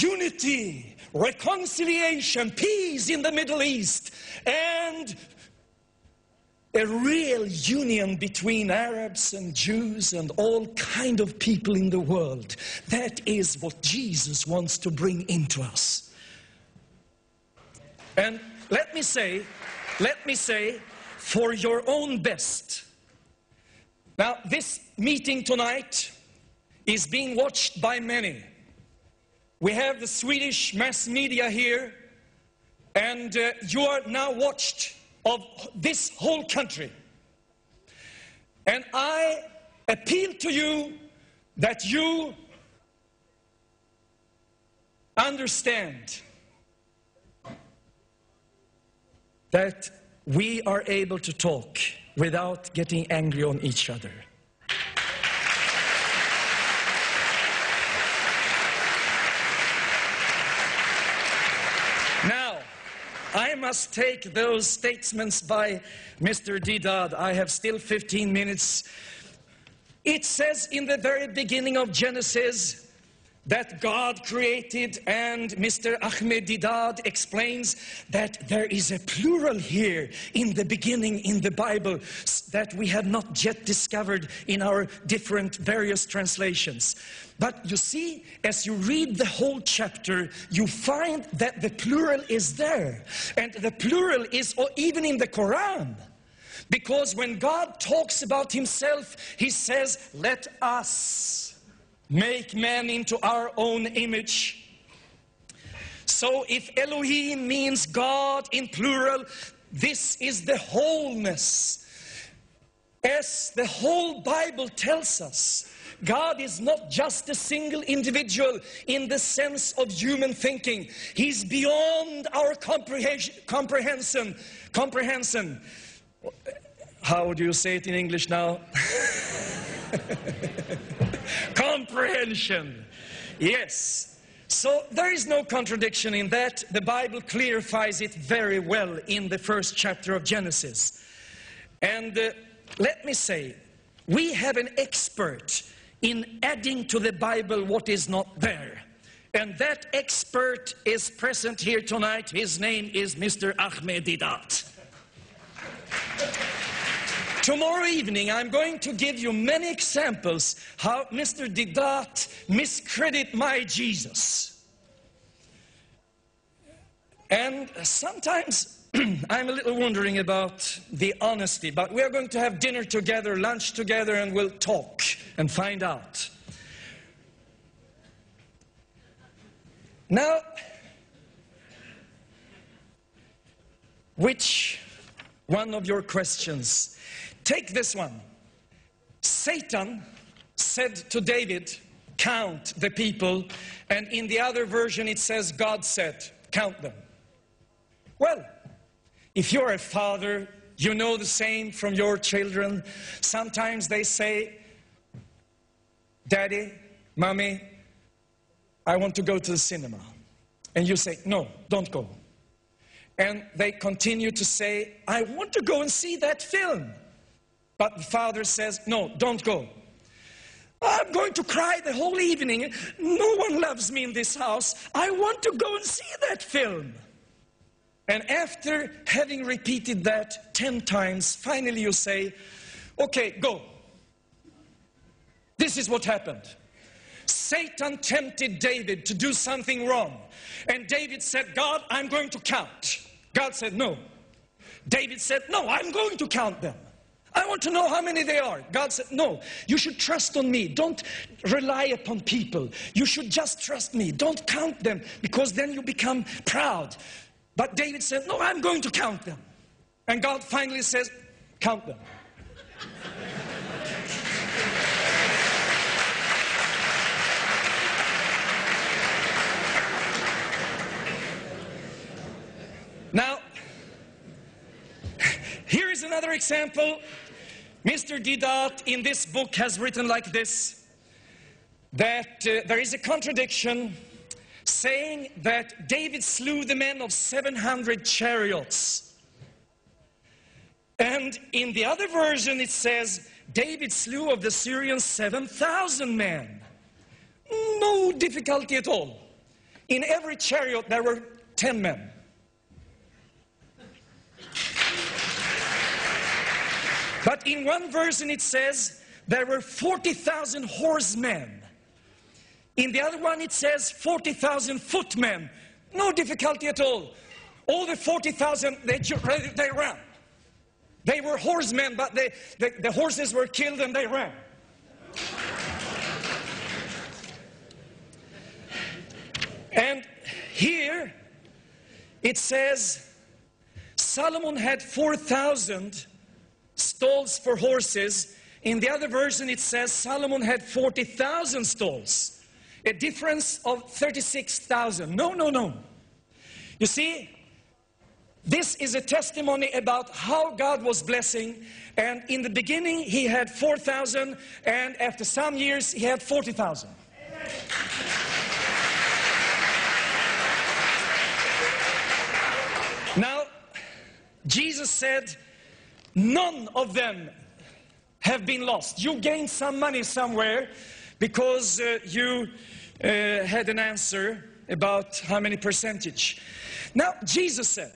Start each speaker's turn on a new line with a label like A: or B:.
A: unity, reconciliation, peace in the Middle East, and a real union between Arabs and Jews and all kind of people in the world. That is what Jesus wants to bring into us. And let me say, for your own best. Now, this meeting tonight is being watched by many. We have the Swedish mass media here, and you are now watched of this whole country. And I appeal to you that you understand that we are able to talk without getting angry on each other. I must take those statements by Mr. Deedat. I have still 15 minutes. It says in the very beginning of Genesis that God created, and Mr. Ahmed Deedat explains that there is a plural here in the beginning in the Bible that we have not yet discovered in our different various translations. But you see, as you read the whole chapter, you find that the plural is there. And the plural is even in the Quran. Because when God talks about himself, he says, let us make man into our own image. So if Elohim means God in plural, this is the wholeness. As the whole Bible tells us, God is not just a single individual in the sense of human thinking. He's beyond our comprehension. How do you say it in English now? Comprehension. Yes. So there is no contradiction in that. The Bible clarifies it very well in the first chapter of Genesis. And let me say, we have an expert in adding to the Bible what is not there. And that expert is present here tonight. His name is Mr. Ahmed Deedat. Tomorrow evening, I'm going to give you many examples how Mr. Deedat miscredit my Jesus. And sometimes I'm a little wondering about the honesty, but we are going to have dinner together, lunch together, and we'll talk and find out. Now, which one of your questions? Take this one. Satan said to David, count the people, and in the other version it says God said, count them. Well, if you're a father, you know the same from your children. Sometimes they say, Daddy, Mommy, I want to go to the cinema. And you say, no, don't go. And they continue to say, I want to go and see that film. But the father says, no, don't go. I'm going to cry the whole evening. No one loves me in this house. I want to go and see that film. And after having repeated that 10 times, finally you say, okay, go. This is what happened. Satan tempted David to do something wrong. And David said, God, I'm going to count. God said, no. David said, no, I'm going to count them. I want to know how many they are. God said, no, you should trust on me. Don't rely upon people. You should just trust me. Don't count them, because then you become proud. But David said, no, I'm going to count them. And God finally says, count them. Now, here is another example. Mr. Deedat in this book has written like this, that there is a contradiction saying that David slew the men of 700 chariots. And in the other version it says, David slew of the Syrians 7,000 men. No difficulty at all. in every chariot there were 10 men. But in one version it says there were 40,000 horsemen. In the other one it says 40,000 footmen. No difficulty at all. All the 40,000, they ran. They were horsemen, but the horses were killed and they ran. And here it says Solomon had 4,000 stalls for horses. In the other version it says Solomon had 40,000 stalls. A difference of 36,000. No. You see, this is a testimony about how God was blessing. And in the beginning he had 4,000, and after some years he had 40,000. Now, Jesus said, none of them have been lost. You gained some money somewhere because you had an answer about how many percentage. Now, Jesus said,